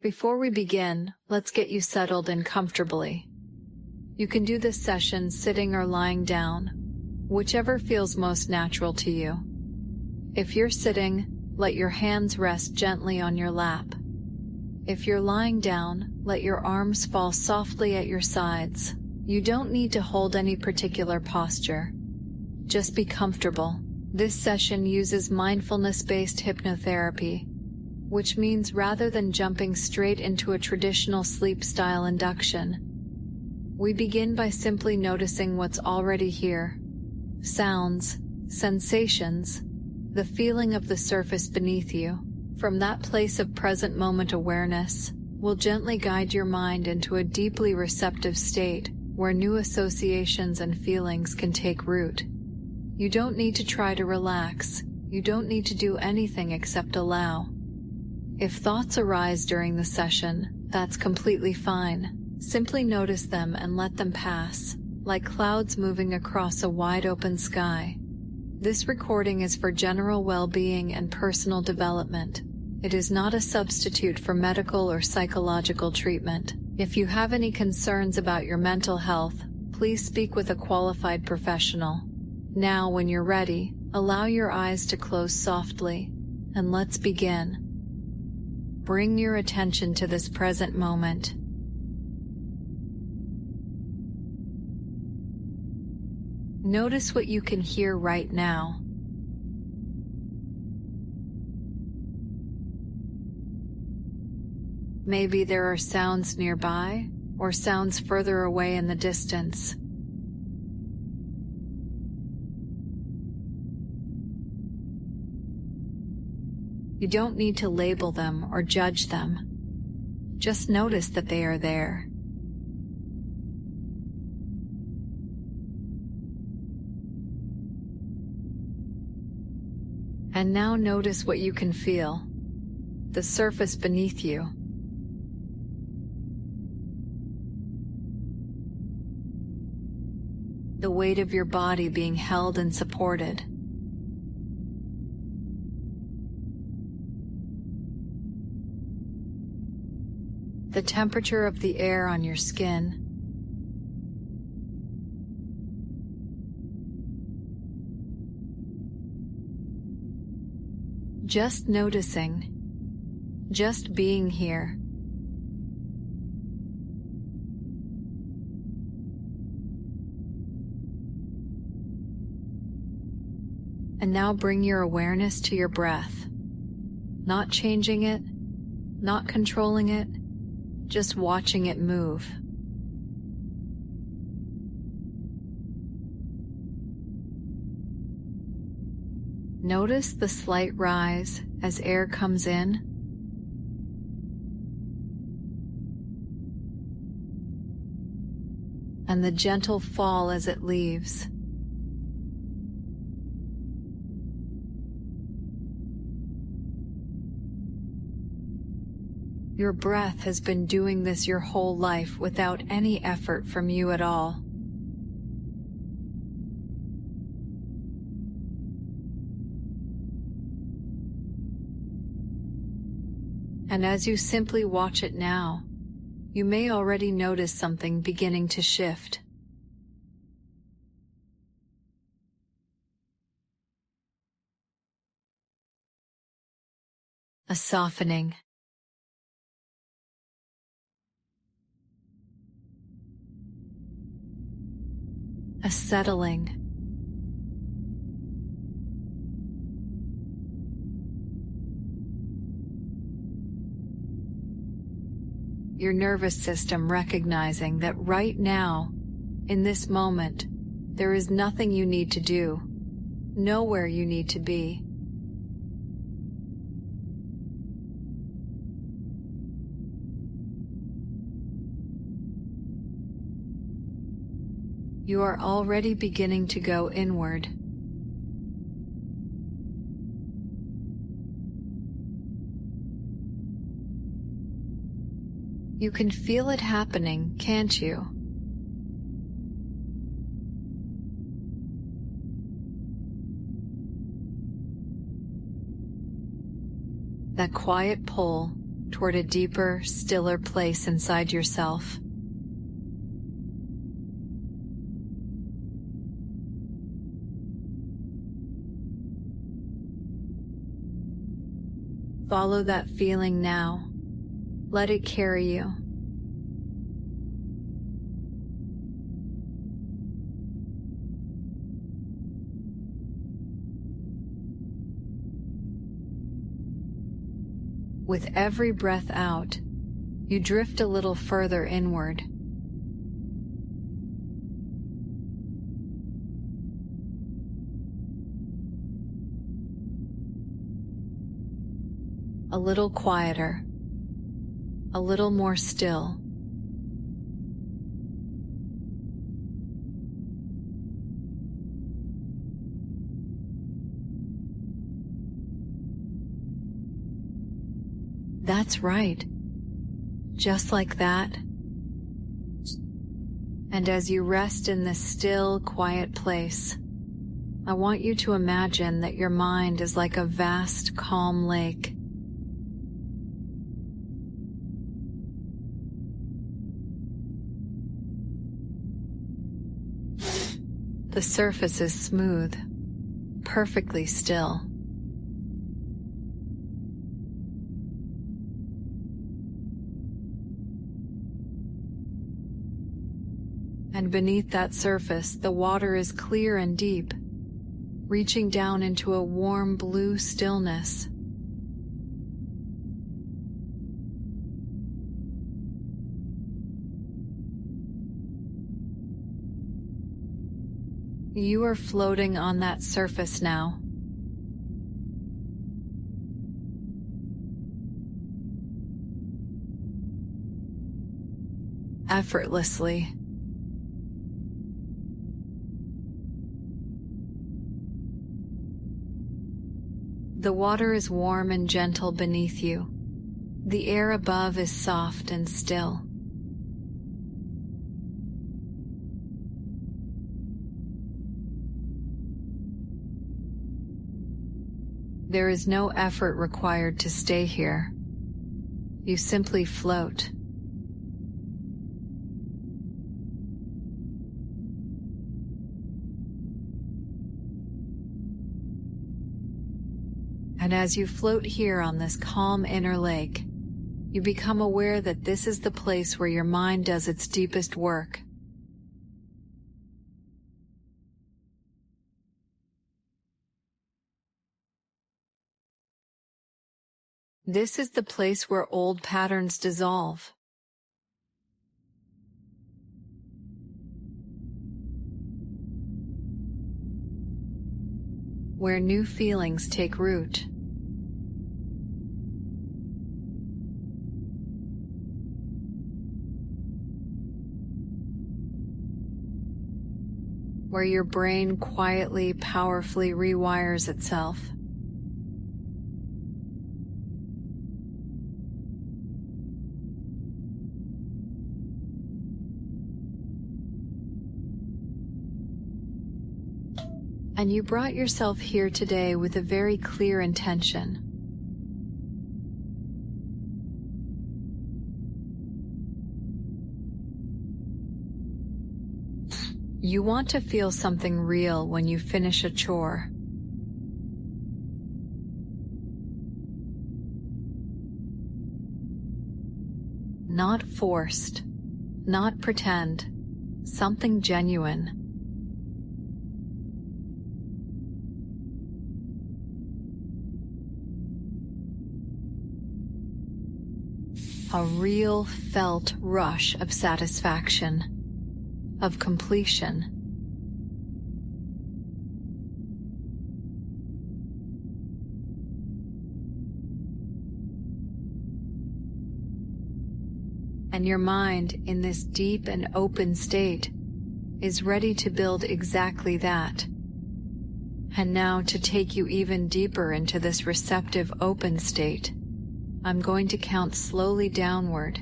Before we begin, let's get you settled in comfortably. You can do this session sitting or lying down, whichever feels most natural to you. If you're sitting, let your hands rest gently on your lap. If you're lying down, let your arms fall softly at your sides. You don't need to hold any particular posture. Just be comfortable. This session uses mindfulness-based hypnotherapy, which means rather than jumping straight into a traditional sleep-style induction, we begin by simply noticing what's already here. Sounds, sensations, the feeling of the surface beneath you. From that place of present moment awareness, we'll gently guide your mind into a deeply receptive state where new associations and feelings can take root. You don't need to try to relax. You don't need to do anything except allow. If thoughts arise during the session, that's completely fine. Simply notice them and let them pass, like clouds moving across a wide open sky. This recording is for general well-being and personal development. It is not a substitute for medical or psychological treatment. If you have any concerns about your mental health, please speak with a qualified professional. Now, when you're ready, allow your eyes to close softly, and let's begin. Bring your attention to this present moment. Notice what you can hear right now. Maybe there are sounds nearby, or sounds further away in the distance. You don't need to label them or judge them. Just notice that they are there. And now notice what you can feel. The surface beneath you. The weight of your body being held and supported. The temperature of the air on your skin. Just noticing, just being here. And now bring your awareness to your breath, not changing it, not controlling it, just watching it move. Notice the slight rise as air comes in, and the gentle fall as it leaves. Your breath has been doing this your whole life without any effort from you at all. And as you simply watch it now, you may already notice something beginning to shift. A softening. A settling. Your nervous system recognizing that right now, in this moment, there is nothing you need to do, nowhere you need to be. You are already beginning to go inward. You can feel it happening, can't you? That quiet pull toward a deeper, stiller place inside yourself. Follow that feeling now. Let it carry you. With every breath out, you drift a little further inward. A little quieter, a little more still. That's right. Just like that. And as you rest in this still, quiet place, I want you to imagine that your mind is like a vast, calm lake. The surface is smooth, perfectly still. And beneath that surface, the water is clear and deep, reaching down into a warm blue stillness. You are floating on that surface now. Effortlessly. The water is warm and gentle beneath you. The air above is soft and still. There is no effort required to stay here. You simply float. And as you float here on this calm inner lake, you become aware that this is the place where your mind does its deepest work. This is the place where old patterns dissolve. Where new feelings take root. Where your brain quietly, powerfully rewires itself. And you brought yourself here today with a very clear intention. You want to feel something real when you finish a chore. Not forced, not pretend, something genuine. A real felt rush of satisfaction, of completion. And your mind, in this deep and open state, is ready to build exactly that. And now, to take you even deeper into this receptive open state, I'm going to count slowly downward.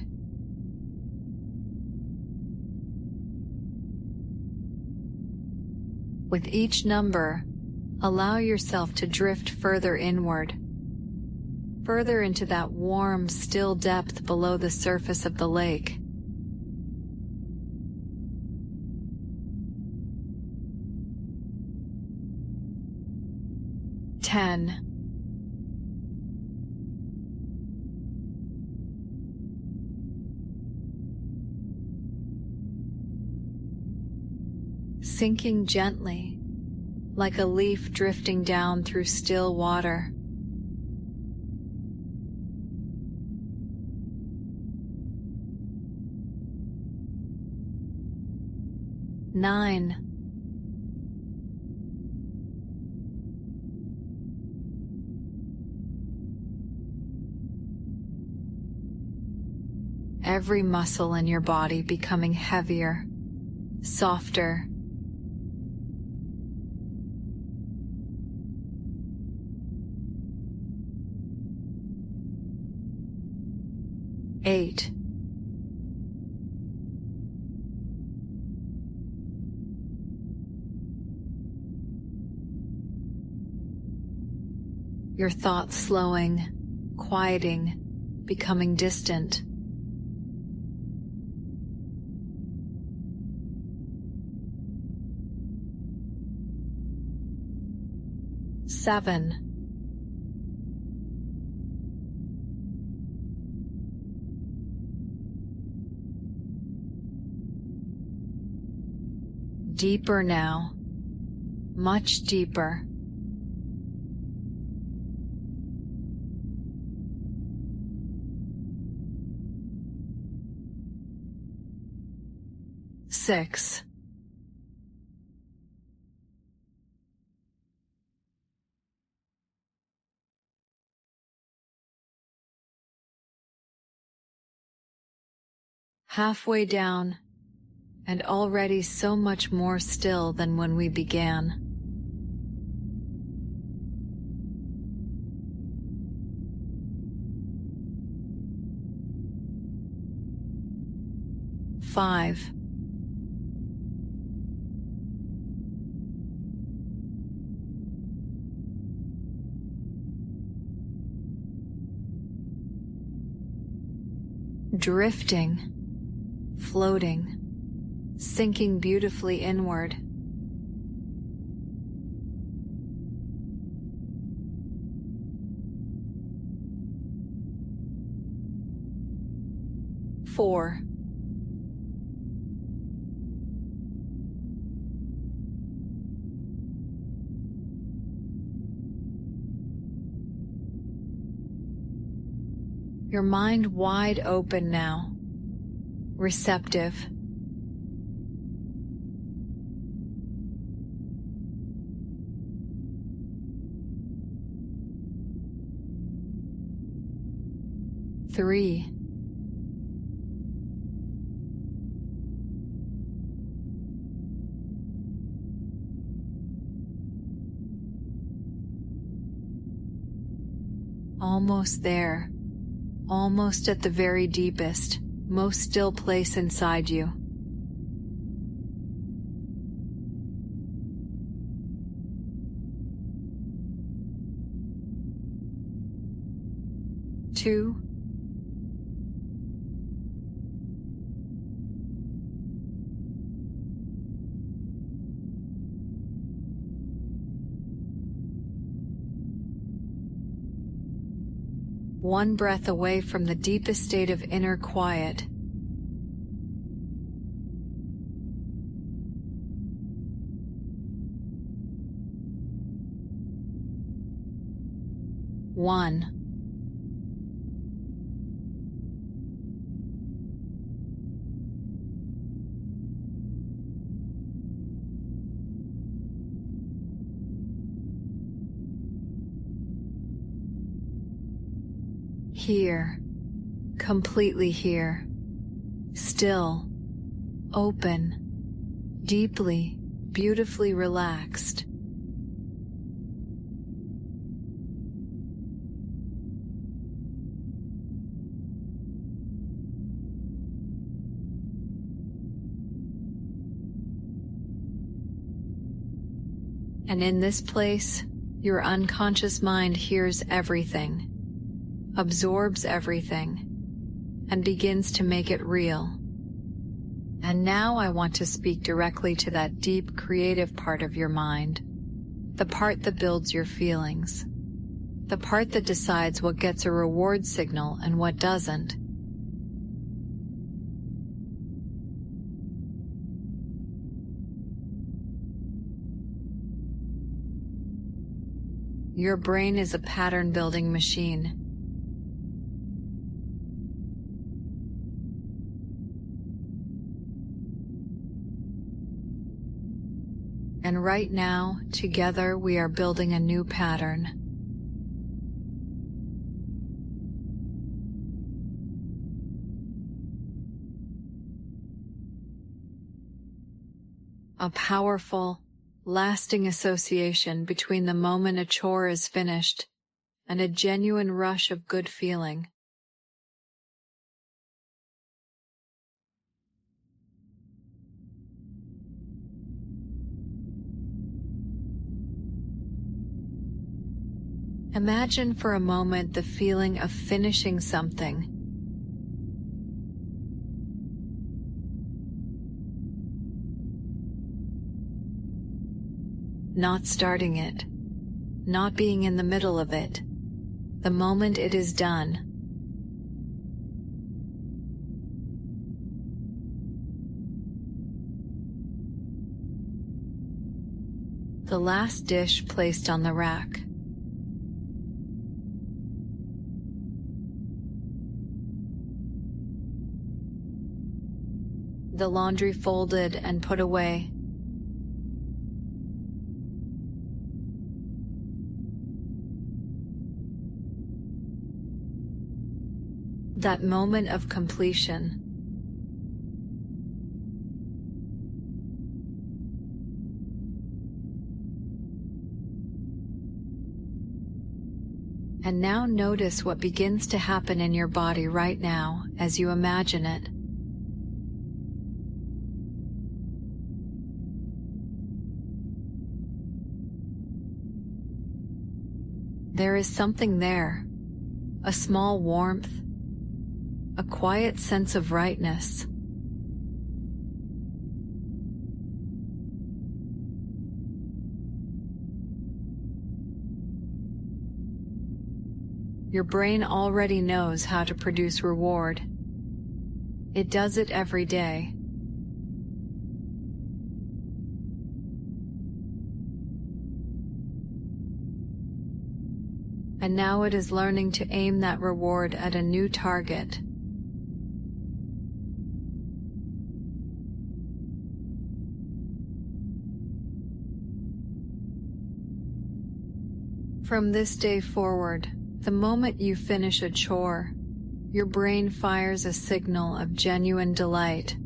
With each number, allow yourself to drift further inward, further into that warm, still depth below the surface of the lake. Ten. Sinking gently, like a leaf drifting down through still water. 9. Every muscle in your body becoming heavier, softer. 8. Your thoughts slowing, quieting, becoming distant. 7. Deeper now, much deeper. 6. Halfway down, and already so much more still than when we began. 5. Drifting, floating, sinking beautifully inward. 4. Your mind wide open now, receptive. 3. Almost there, almost at the very deepest, most still place inside you. 2. One breath away from the deepest state of inner quiet. 1. Here, completely here, still, open, deeply, beautifully relaxed. And in this place, your unconscious mind hears everything. absorbs everything, and begins to make it real. And now I want to speak directly to that deep creative part of your mind, the part that builds your feelings, the part that decides what gets a reward signal and what doesn't. Your brain is a pattern-building machine. And right now, together, we are building a new pattern. A powerful, lasting association between the moment a chore is finished and a genuine rush of good feeling. Imagine for a moment the feeling of finishing something. Not starting it, not being in the middle of it, the moment it is done. The last dish placed on the rack. The laundry folded and put away. That moment of completion. And now notice what begins to happen in your body right now as you imagine it. There is something there, a small warmth, a quiet sense of rightness. Your brain already knows how to produce reward. It does it every day. And now it is learning to aim that reward at a new target. From this day forward, the moment you finish a chore, your brain fires a signal of genuine delight.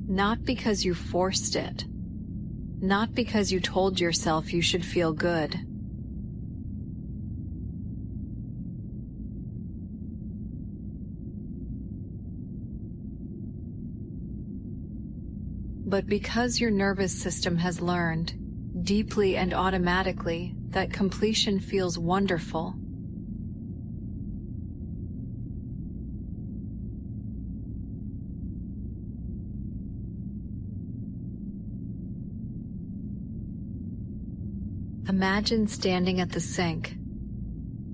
Not because you forced it, not because you told yourself you should feel good. But because your nervous system has learned, deeply and automatically, that completion feels wonderful. Imagine standing at the sink,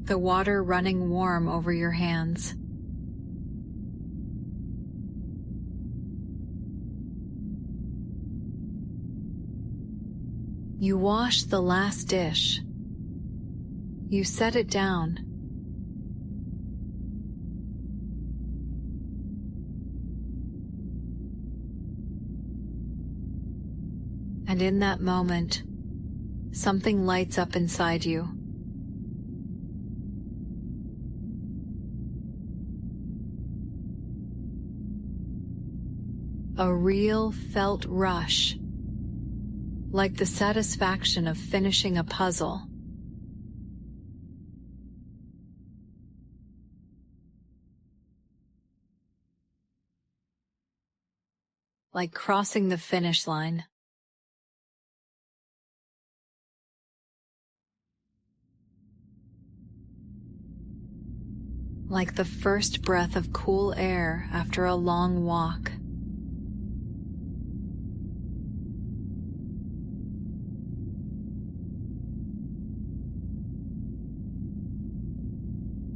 the water running warm over your hands. You wash the last dish. You set it down. And in that moment, something lights up inside you. A real felt rush, like the satisfaction of finishing a puzzle. like crossing the finish line. Like the first breath of cool air after a long walk.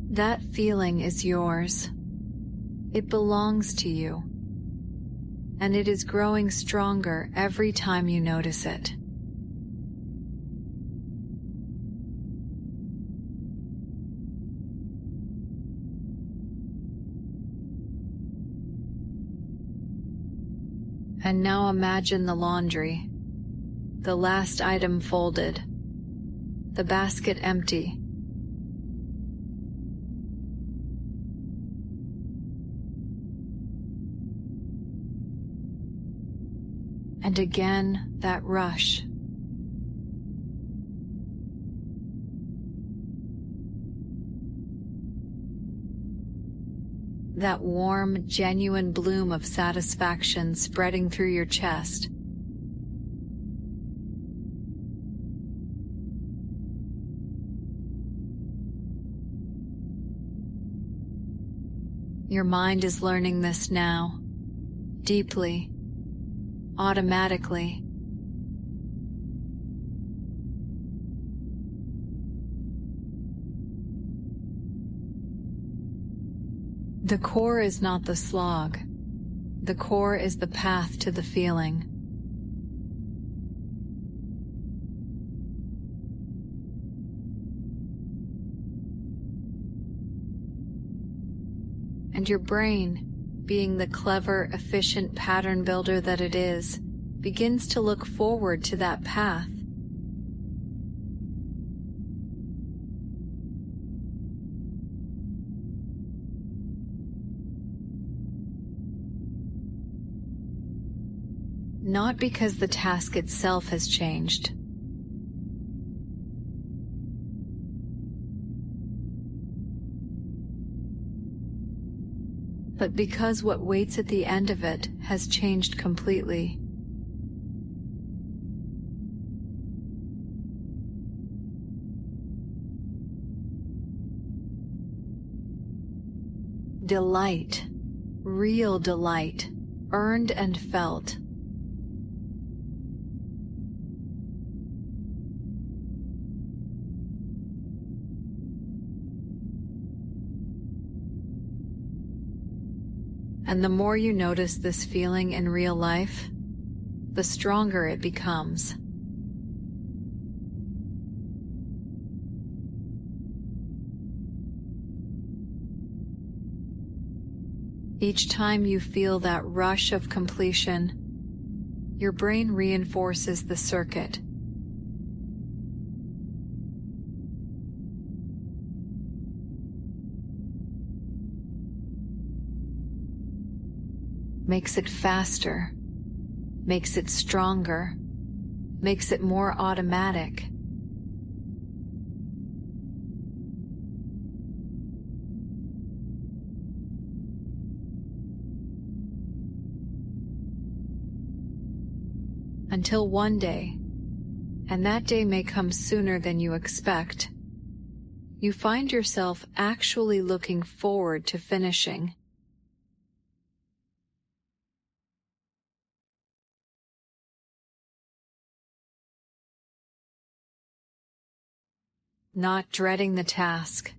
That feeling is yours. It belongs to you. And it is growing stronger every time you notice it. And now imagine the laundry, the last item folded, the basket empty. And again, that rush. That warm, genuine bloom of satisfaction spreading through your chest. Your mind is learning this now, deeply, automatically. The core is not the slog. The core is the path to the feeling. And your brain, being the clever, efficient pattern builder that it is, begins to look forward to that path. Not because the task itself has changed, but because what waits at the end of it has changed completely. Delight, real delight, earned and felt. And the more you notice this feeling in real life, the stronger it becomes. Each time you feel that rush of completion, your brain reinforces the circuit. Makes it faster, makes it stronger, makes it more automatic. Until one day, and that day may come sooner than you expect, you find yourself actually looking forward to finishing. Not dreading the task,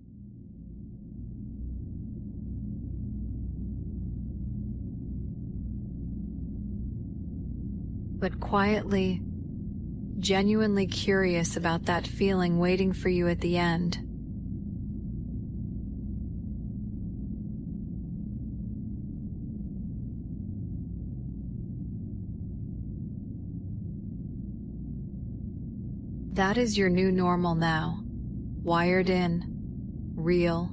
but quietly, genuinely curious about that feeling waiting for you at the end. That is your new normal now. Wired in, real.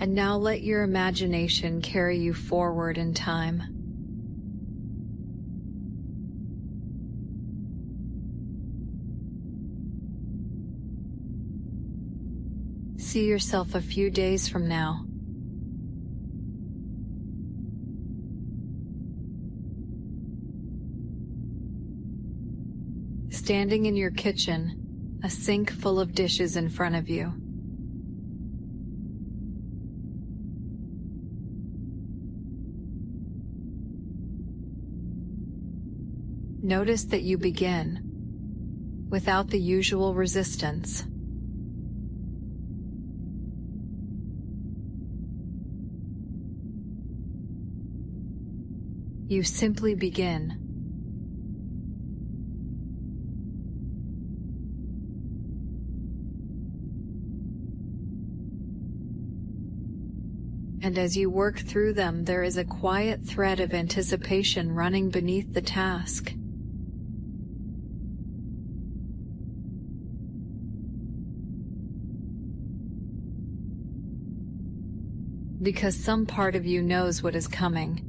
And now let your imagination carry you forward in time. See yourself a few days from now. standing in your kitchen, a sink full of dishes in front of you. Notice that you begin without the usual resistance. You simply begin. And as you work through them, there is a quiet thread of anticipation running beneath the task. Because some part of you knows what is coming.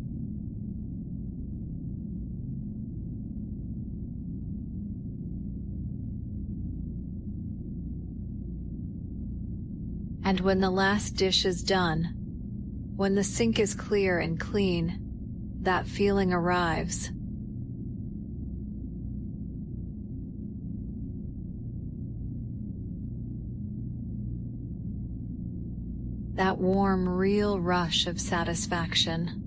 And when the last dish is done, when the sink is clear and clean, that feeling arrives. That warm, real rush of satisfaction.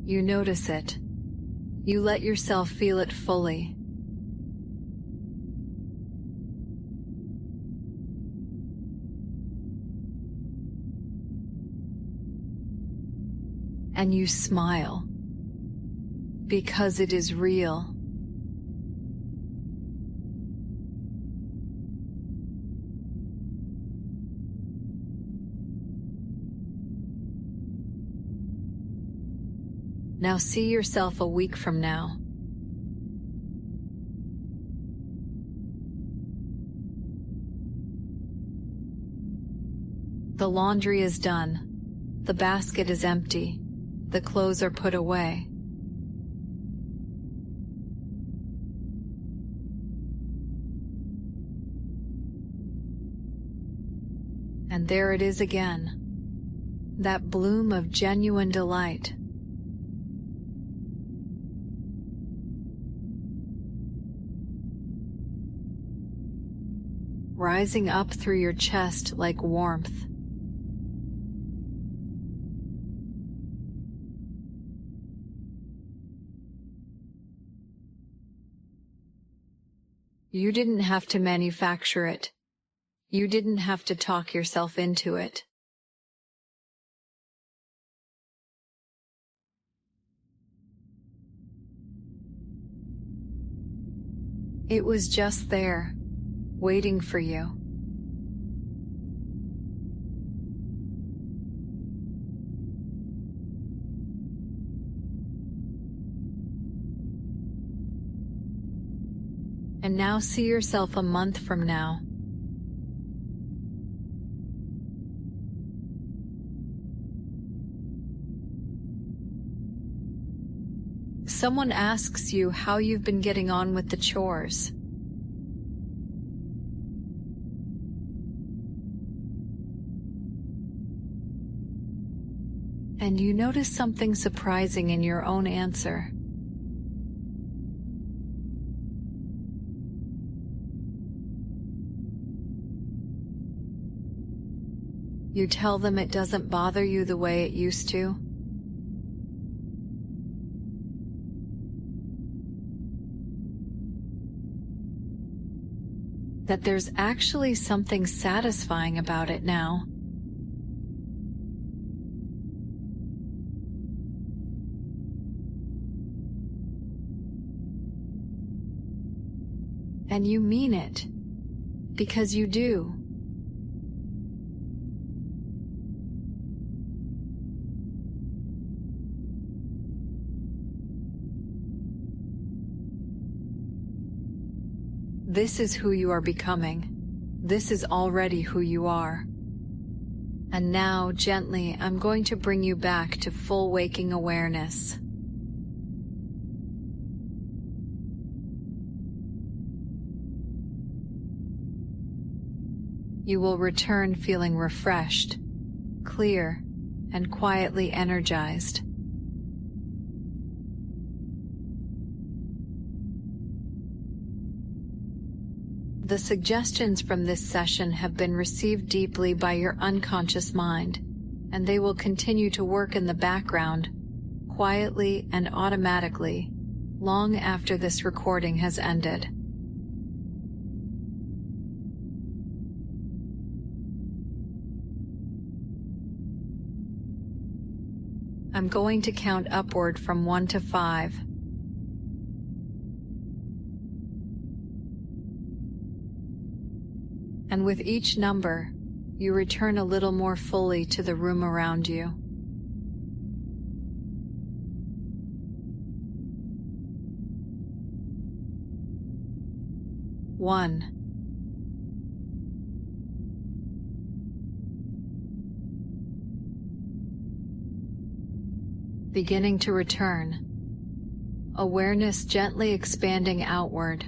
You notice it. You let yourself feel it fully. And you smile, because it is real. Now see yourself a week from now. The laundry is done. The basket is empty. The clothes are put away. And there it is again, that bloom of genuine delight. Rising up through your chest like warmth. You didn't have to manufacture it. You didn't have to talk yourself into it. It was just there, waiting for you. And now see yourself a month from now. Someone asks you how you've been getting on with the chores. And you notice something surprising in your own answer. You tell them it doesn't bother you the way it used to. That there's actually something satisfying about it now. And you mean it, because you do. This is who you are becoming. This is already who you are. And now, gently, I'm going to bring you back to full waking awareness. You will return feeling refreshed, clear, and quietly energized. The suggestions from this session have been received deeply by your unconscious mind, and they will continue to work in the background, quietly and automatically, long after this recording has ended. I'm going to count upward from 1 to 5. And with each number, you return a little more fully to the room around you. 1. Beginning to return. Awareness gently expanding outward.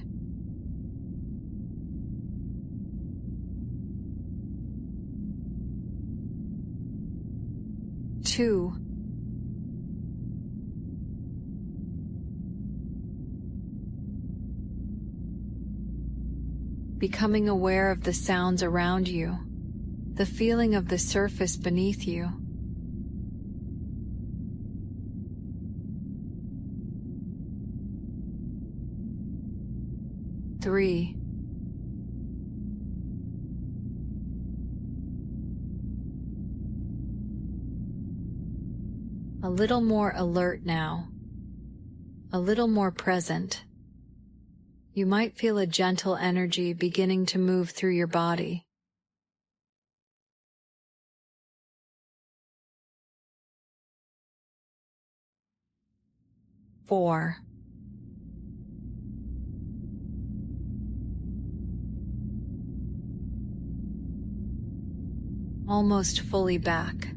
2. Becoming aware of the sounds around you, the feeling of the surface beneath you. 3. A little more alert now, a little more present. You might feel a gentle energy beginning to move through your body. 4. Almost fully back.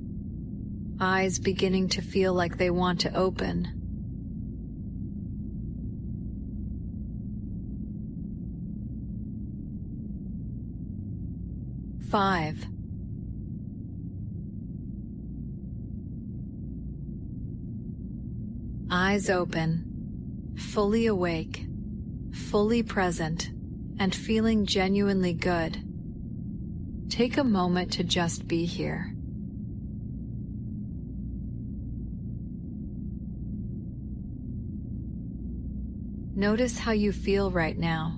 Eyes beginning to feel like they want to open. 5. Eyes open, fully awake, fully present, and feeling genuinely good. Take a moment to just be here. Notice how you feel right now.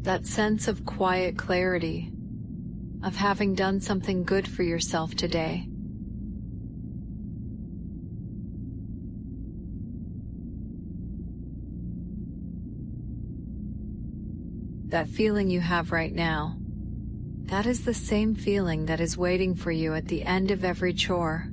That sense of quiet clarity, of having done something good for yourself today. That feeling you have right now, that is the same feeling that is waiting for you at the end of every chore.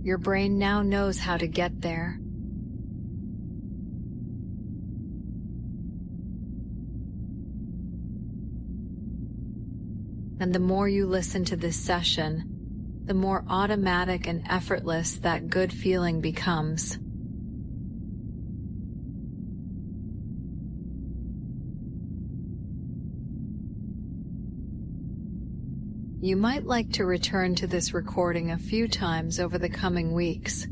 Your brain now knows how to get there. And the more you listen to this session, the more automatic and effortless that good feeling becomes. You might like to return to this recording a few times over the coming weeks,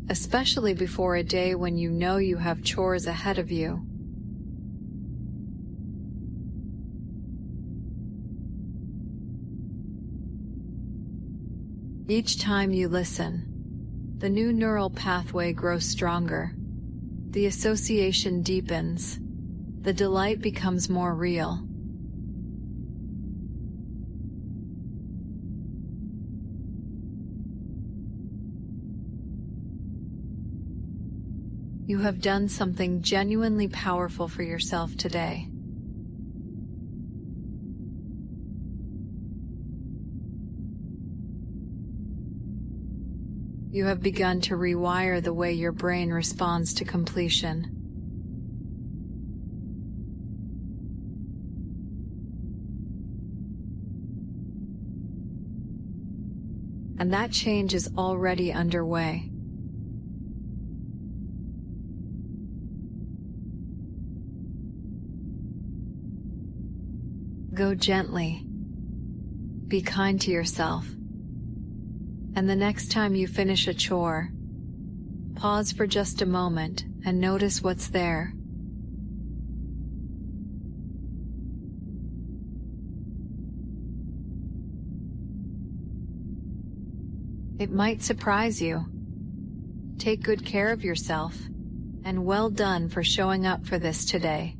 especially before a day when you know you have chores ahead of you. Each time you listen, the new neural pathway grows stronger, the association deepens, the delight becomes more real. You have done something genuinely powerful for yourself today. You have begun to rewire the way your brain responds to completion. and that change is already underway. Go gently. Be kind to yourself. And the next time you finish a chore, pause for just a moment and notice what's there. It might surprise you. Take good care of yourself, and well done for showing up for this today.